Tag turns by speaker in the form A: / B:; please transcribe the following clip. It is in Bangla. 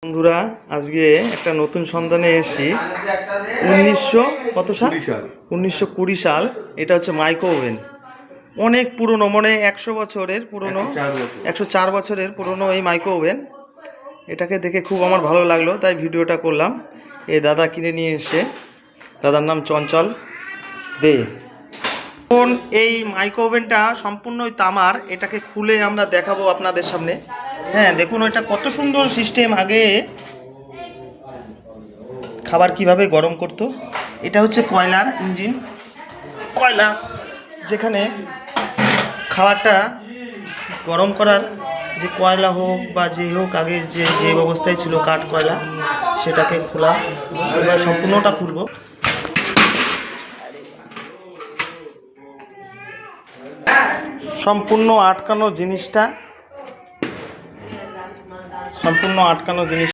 A: বন্ধুরা আজকে একটা নতুন সন্ধানে এসেছি। 1920 সাল। এটা হচ্ছে মাইক্রো ওভেন, অনেক পুরনো, মানে 100 বছরের পুরনো, 104 বছরের পুরনো এই মাইক্রো ওভেন। এটাকে দেখে খুব আমার ভালো লাগলো, তাই ভিডিওটা করলাম। এই দাদা কিনে নিয়ে এসে, দাদার নাম চঞ্চল দে। এখন এই মাইক্রো ওভেনটা সম্পূর্ণই তামার। এটাকে খুলে আমরা দেখাবো আপনাদের সামনে। হ্যাঁ, দেখুন এটা কত সুন্দর সিস্টেম। আগে খাবার কিভাবে গরম করতো। এটা হচ্ছে কয়লার ইঞ্জিন, কয়লা, যেখানে খাবারটা গরম করার যে কয়লা হোক বা যে হোক, আগে যে ব্যবস্থায় ছিল কাঠ কয়লা, সেটাকে খোলা, এবার সম্পূর্ণটা খুলব। সম্পূর্ণ আটকানো জিনিস